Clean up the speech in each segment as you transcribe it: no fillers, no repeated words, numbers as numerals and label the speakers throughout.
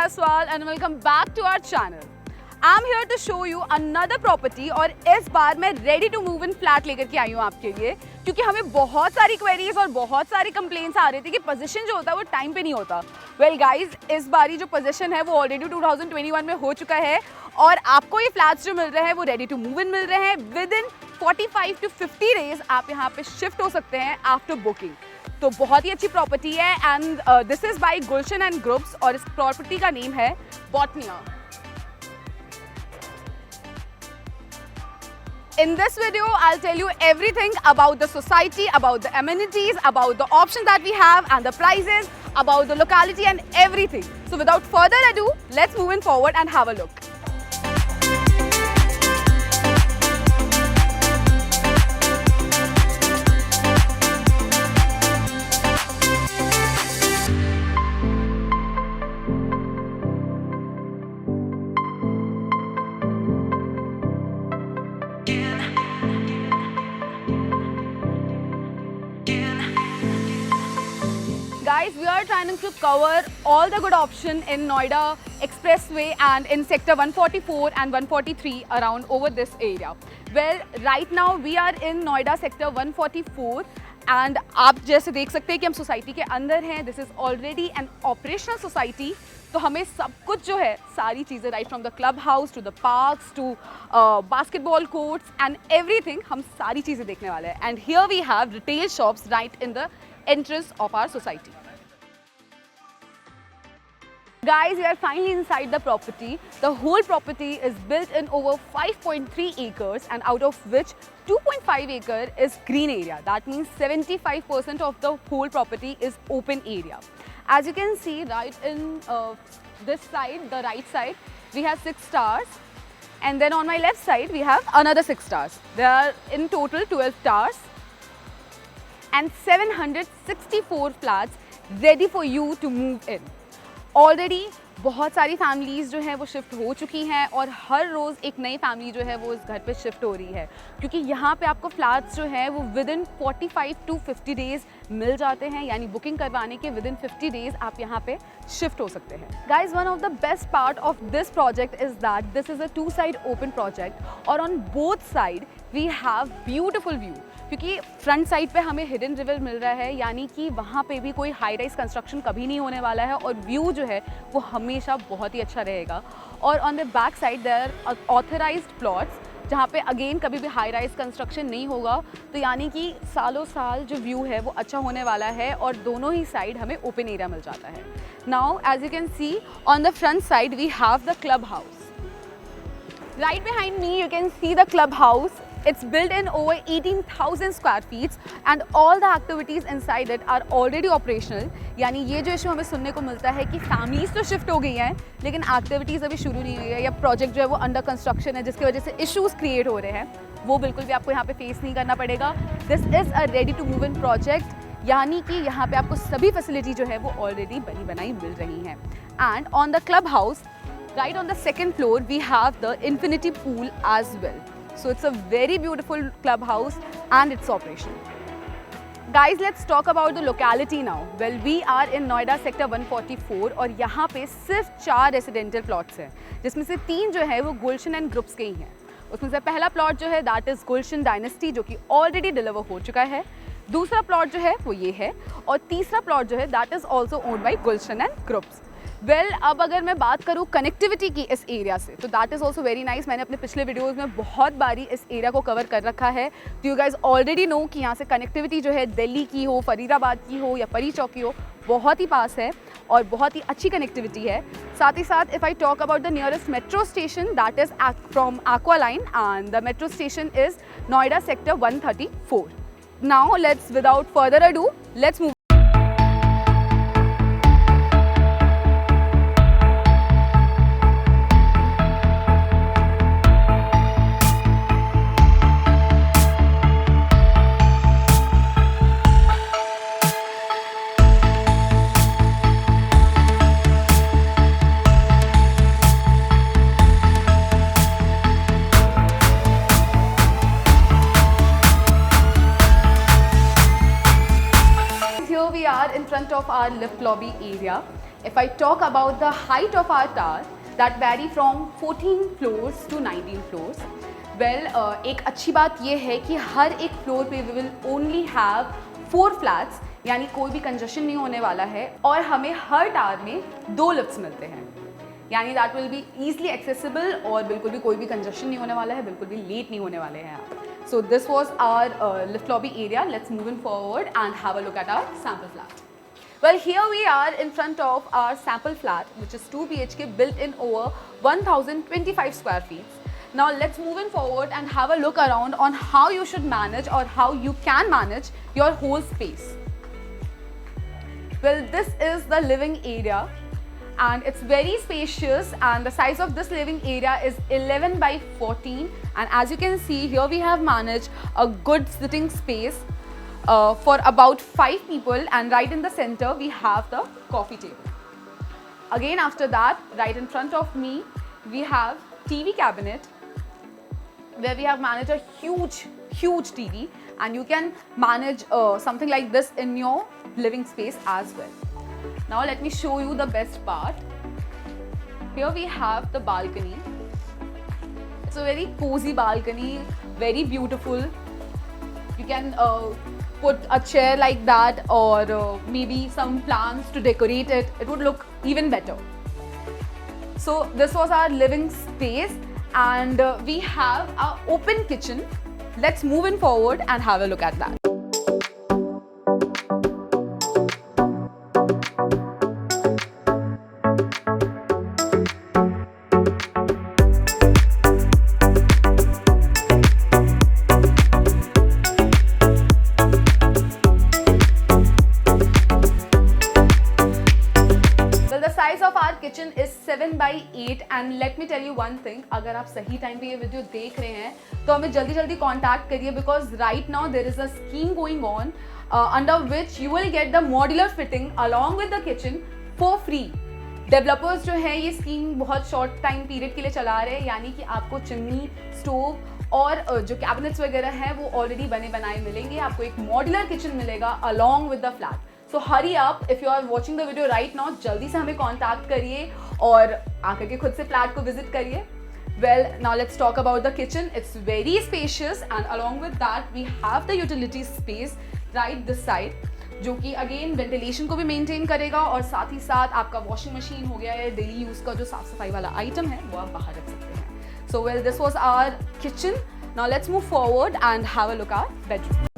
Speaker 1: Jaiswal and welcome back to our channel. I'm here to show you another property और इस बार मैं ready to move in flat लेकर के आई हूँ आपके लिए, क्योंकि हमें बहुत सारी queries और बहुत सारी complaints आ रही थी कि पोजीशन जो होता है वो टाइम पे नहीं होता. Well guys, इस बारी जो पोजीशन है वो ऑलरेडी 2021 में हो चुका है और आपको ये फ्लैट्स जो मिल रहे हैं वो रेडी टू मूव इन मिल रहे हैं. विद इन 45 to 50 डेज आप यहाँ पे शिफ्ट हो सकते हैं आफ्टर बुकिंग. तो बहुत ही अच्छी प्रॉपर्टी है and this is by Gulshan and groups और इस प्रॉपर्टी का नेम है बॉटनिया. In this video, I'll tell you everything about the society, about the amenities, about the options that we have and the prices, about the locality and everything. So without further ado, let's move in forward and have a look. Guys, we are trying to cover all the good option in Noida Expressway and in sector 144 and 143 around over this area. Well, right now we are in Noida sector 144 and आप जैसे देख सकते हैं कि हम society के अंदर हैं. This is already an operational society. तो हमें सब कुछ जो है सारी चीज़ें right from the club house to the parks to basketball courts and everything हम सारी चीज़ें देखने वाले हैं. And here we have retail shops right in the entrance of our society. Guys, we are finally inside the property. The whole property is built in over 5.3 acres and out of which 2.5 acre is green area. That means 75% of the whole property is open area. As you can see right in this side, the right side, we have 6 stars and then on my left side we have another 6 stars. There are in total 12 stars and 764 flats ready for you to move in. Already बहुत सारी families जो हैं वो shift हो चुकी हैं और हर रोज़ एक नई फैमिली जो है वो इस घर पे शिफ्ट हो रही है, क्योंकि यहाँ पे आपको फ्लैट्स जो हैं वो विद इन 45 to 50 डेज़ मिल जाते हैं. यानी बुकिंग करवाने के विद इन 50 डेज़ आप यहाँ पे शिफ्ट हो सकते हैं. Guys, one of the best part of this project is that this is a 2 side open project और on both side we have beautiful view, क्योंकि फ्रंट साइड पे हमें हिडन रिवर मिल रहा है, यानी कि वहाँ पे भी कोई हाई राइज कंस्ट्रक्शन कभी नहीं होने वाला है और व्यू जो है वो हमेशा बहुत ही अच्छा रहेगा. और on the back side there are authorized plots जहाँ पे अगेन कभी भी हाई राइज कंस्ट्रक्शन नहीं होगा. तो यानी कि सालों साल जो व्यू है वो अच्छा होने वाला है और दोनों ही साइड हमें ओपन एरिया मिल जाता है. Now as you can see on the front side we have the club house. Right behind me you can see the clubhouse. It's built in over 18,000 square feet and all the activities inside it are already operational. यानी ये जो issue हमें सुनने को मिलता है कि families तो शिफ्ट हो गई हैं लेकिन एक्टिविटीज़ अभी शुरू नहीं हुई है या प्रोजेक्ट जो है वो अंडर कंस्ट्रक्शन है जिसकी वजह से इश्यूज़ क्रिएट हो रहे हैं, वो बिल्कुल भी आपको यहाँ पे फेस नहीं करना पड़ेगा. This is a ready to move in project, यानी कि यहाँ पे आपको सभी फैसिलिटी जो है वो ऑलरेडी बनी बनाई मिल रही हैं. And on the club house right on the second floor we have the infinity pool as well. So it's a very beautiful clubhouse and it's operational. Guys, let's talk about the locality now. Well, we are in Noida sector 144 और यहाँ पे सिर्फ 4 residential plots हैं, जिसमें से 3 जो है वो गुलशन एंड ग्रुप्स के ही हैं. उसमें से पहला प्लॉट जो है दैट इज़ गुलशन डायनेस्टी जो कि ऑलरेडी डिलीवर हो चुका है. दूसरा प्लॉट जो है वो ये है और तीसरा प्लॉट जो है that is also owned by Gulshan and groups. Well, अब अगर मैं बात करूँ कनेक्टिविटी की इस एरिया से तो that is also very nice. मैंने अपने पिछले वीडियोज़ में बहुत बारी इस एरिया को कवर कर रखा है. तो यू गाइज ऑलरेडी नो कि यहाँ से कनेक्टिविटी जो है दिल्ली की हो, फरीदाबाद की हो या परी चौक की हो, बहुत ही पास है और बहुत ही अच्छी कनेक्टिविटी है. साथ ही साथ if I talk about the nearest metro station that is from aqua line and the metro station is Noida sector 134. Now let's without further ado let's move. In front of our lift lobby area If I talk about the height of our tower, that vary from 14 floors to 19 floors. Well, एक अच्छी बात ये है कि हर एक floor पे we will only have 4 flats, यानी कोई भी कंजशन नहीं होने वाला है और हमें हर टावर में 2 लिफ्ट्स मिलते हैं, यानी that will be easily accessible और बिल्कुल भी कोई भी कंजशन नहीं होने वाला है, बिल्कुल भी लेट नहीं होने वाले हैं आप. So this was our lift lobby area. Let's move in forward and have a look at our sample flat. Well, here we are in front of our sample flat, which is 2 BHK built in over 1025 square feet. Now let's move in forward and have a look around on how you should manage or how you can manage your whole space. Well, this is the living area and it's very spacious, and the size of this living area is 11 by 14, and as you can see here we have managed a good sitting space for about 5 people, and right in the center we have the coffee table. Again, after that, right in front of me we have TV cabinet where we have managed a huge TV, and you can manage something like this in your living space as well. Now let me show you the best part. Here we have the balcony. It's a very cozy balcony, very beautiful. You can put a chair like that or maybe some plants to decorate it. It would look even better. So this was our living space, and we have our open kitchen. Let's move in forward and have a look at that. Kitchen is 7 by 8 and let me tell you one thing, अगर आप सही time पे ये video देख रहे हैं तो हमें जल्दी जल्दी कॉन्टैक्ट करिए, because right now there is a scheme going on under which you will get the modular fitting along with the kitchen for free. Developers जो है ये स्कीम बहुत शॉर्ट टाइम पीरियड के लिए चला रहे हैं, यानी कि आपको चिमनी, स्टोव और जो कैबिनेट्स वगैरह हैं वो ऑलरेडी बने बनाए मिलेंगे. आपको एक मॉड्यूलर किचन मिलेगा along with the flat. So hurry up, if you are watching the video right now, जल्दी से हमें कॉन्टैक्ट करिए और आकर के खुद से फ्लैट को विजिट करिए. Well, now let's talk about the kitchen. It's very spacious and along with that we have the utility space right this side, जो कि अगेन वेंटिलेशन को भी मेंटेन करेगा और साथ ही साथ आपका वॉशिंग मशीन हो गया है, डेली यूज़ का जो साफ सफाई वाला आइटम है वो आप बाहर रख सकते हैं. So well, this was our kitchen. Now let's move forward and have a look our bedroom.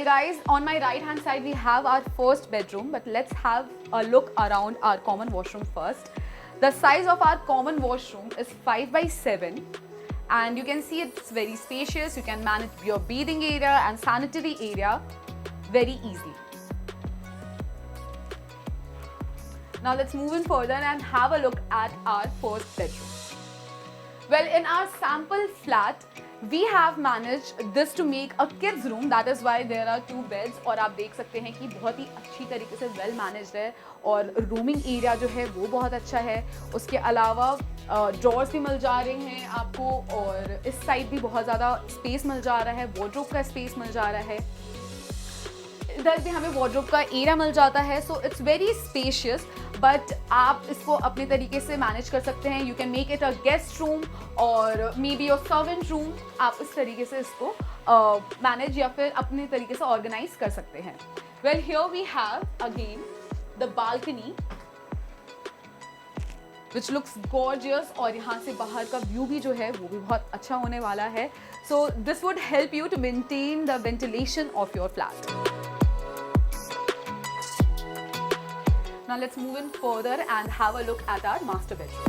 Speaker 1: Guys, on my right hand side we have our first bedroom, but let's have a look around our common washroom first. The size of our common washroom is 5 by 7 and you can see it's very spacious. You can manage your bathing area and sanitary area very easily. Now let's move in further and have a look at our first bedroom. Well, in our sample flat we have managed this to make a kids room. That is why there are 2 beds. और आप देख सकते हैं कि बहुत ही अच्छी तरीके से वेल मैनेज्ड है और रूमिंग एरिया जो है वो बहुत अच्छा है. उसके अलावा ड्रॉर्स भी मिल जा रहे हैं आपको और इस साइड भी बहुत ज़्यादा स्पेस मिल जा रहा है, वार्डरोब का स्पेस मिल जा रहा है, इधर भी हमें वार्डरोब का एरिया मिल जाता है. So it's very spacious, but आप इसको अपने तरीके से मैनेज कर सकते हैं. You can make it a guest room और maybe your servant room. आप इस तरीके से इसको मैनेज या फिर अपने तरीके से ऑर्गेनाइज कर सकते हैं. Well, here we have again the balcony which looks gorgeous और यहाँ से बाहर का व्यू भी जो है वो भी बहुत अच्छा होने वाला है. So this would help you to maintain the ventilation of your flat. Now let's move in further and have a look at our master bedroom.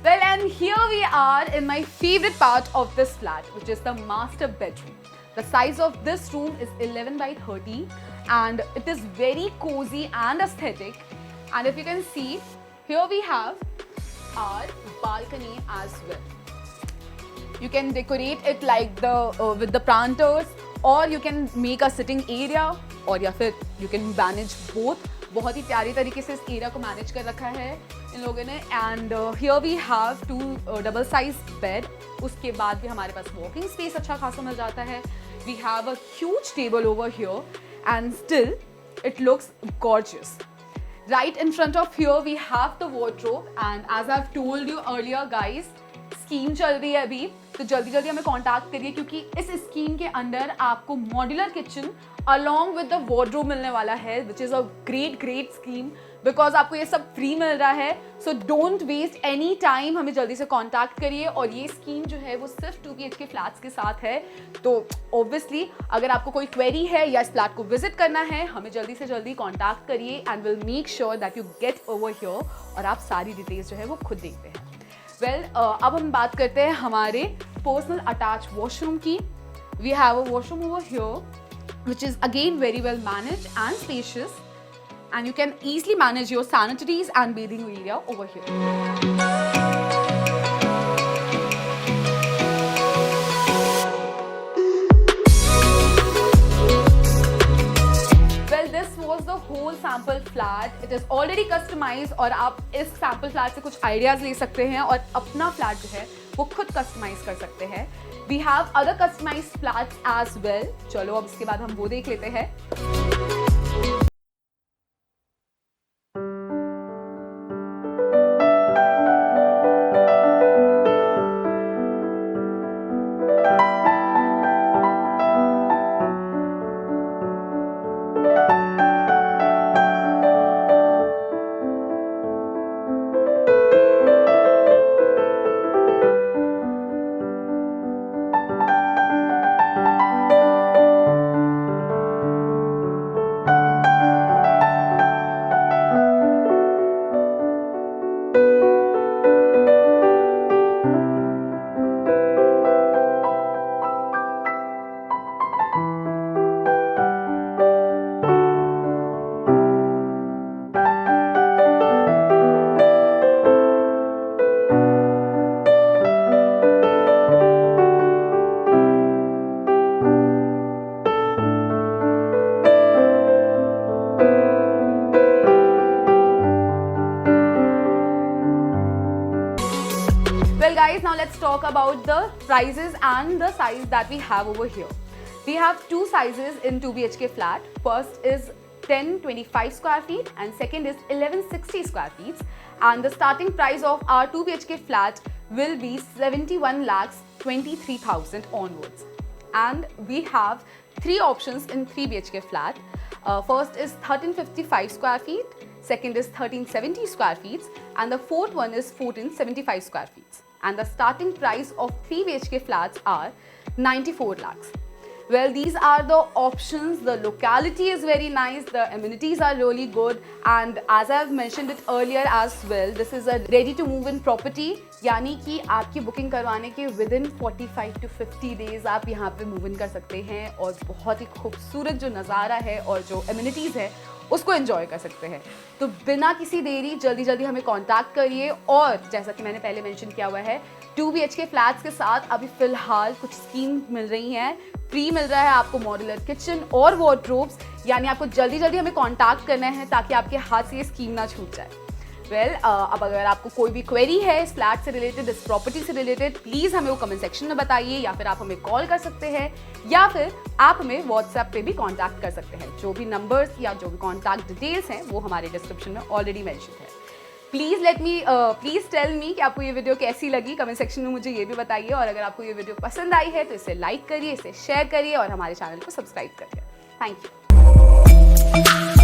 Speaker 1: Well, and here we are in my favorite part of this flat, which is the master bedroom. The size of this room is 11 by 30 and it is very cozy and aesthetic. And if you can see, here we have our balcony as well. You can decorate it like with the planters, or you can make a sitting area और या फिर you can manage both. बहुत ही प्यारी तरीके से इस area को manage कर रखा है इन लोगों ने। And here we have 2 double size bed. उसके बाद भी हमारे पास वॉकिंग स्पेस अच्छा खासा मिल जाता है। We have a huge table over here and still it looks gorgeous. Right in front of here we have the wardrobe and as I've told you earlier guys, scheme चल रही है अभी, तो जल्दी जल्दी हमें कांटेक्ट करिए क्योंकि इस स्कीम के अंदर आपको modular kitchen along with the wardrobe मिलने वाला है, which is a great scheme because आपको ये सब फ्री मिल रहा है। So don't waste any time, हमें जल्दी से कांटेक्ट करिए। और ये स्कीम जो है वो सिर्फ 2 BHK फ्लैट्स के साथ है। तो ऑब्वियसली अगर आपको कोई क्वेरी है या इस फ्लैट को विजिट करना है, हमें जल्दी से जल्दी कॉन्टैक्ट करिए and will make sure that you get over here और आप सारी डिटेल्स जो है वो खुद देखते हैं। वेल अब हम बात करते हैं हमारे पर्सनल अटैच वॉशरूम की। We have a washroom over here which is again very well managed and spacious, and you can easily manage your sanitaries and bathing area over here. Well, this was the whole sample flat. It is already customized और आप इस sample flat से कुछ ideas ले सकते हैं और अपना flat जो है वो खुद customize कर सकते हैं। We have other customized flats as well. चलो अब इसके बाद हम वो देख लेते हैं। Well guys, now let's talk about the prices and the size that we have over here. We have 2 sizes in 2 BHK flat. First is 1025 square feet and second is 1160 square feet. And the starting price of our 2 BHK flat will be 71,23,000 onwards. And we have 3 options in 3 BHK flat. First is 1355 square feet, second is 1370 square feet, and the fourth one is 1475 square feet. And the starting price of 3 BHK flats are 94 lakhs. Well, these are the options. The locality is very nice, the amenities are really good, and as I have mentioned it earlier as well, this is a ready to move in property, यानी कि आपकी booking करवाने के within 45 to 50 days आप यहाँ पे move in कर सकते हैं और बहुत ही खूबसूरत जो नज़ारा है और जो amenities है उसको एंजॉय कर सकते हैं। तो बिना किसी देरी जल्दी जल्दी हमें कांटेक्ट करिए। और जैसा कि मैंने पहले मेंशन किया हुआ है, 2 BHK फ्लैट्स के साथ अभी फिलहाल कुछ स्कीम मिल रही हैं। फ्री मिल रहा है आपको मॉड्यूलर किचन और वार्डरोब्स, यानी आपको जल्दी जल्दी हमें कांटेक्ट करना है ताकि आपके हाथ से ये स्कीम ना छूट जाए। वेल अब अगर आपको कोई भी क्वेरी है इस फ्लैट से रिलेटेड, इस प्रॉपर्टी से रिलेटेड, प्लीज़ हमें वो कमेंट सेक्शन में बताइए, या फिर आप हमें कॉल कर सकते हैं या फिर आप हमें व्हाट्सएप पे भी कांटेक्ट कर सकते हैं। जो भी नंबर्स या जो भी कांटेक्ट डिटेल्स हैं वो हमारे डिस्क्रिप्शन में ऑलरेडी मेंशन है। प्लीज़ टेल मी कि आपको ये वीडियो कैसी लगी, कमेंट सेक्शन में मुझे ये भी बताइए। और अगर आपको ये वीडियो पसंद आई है तो इसे लाइक करिए, इसे शेयर करिए और हमारे चैनल को सब्सक्राइब करिए। Thank you.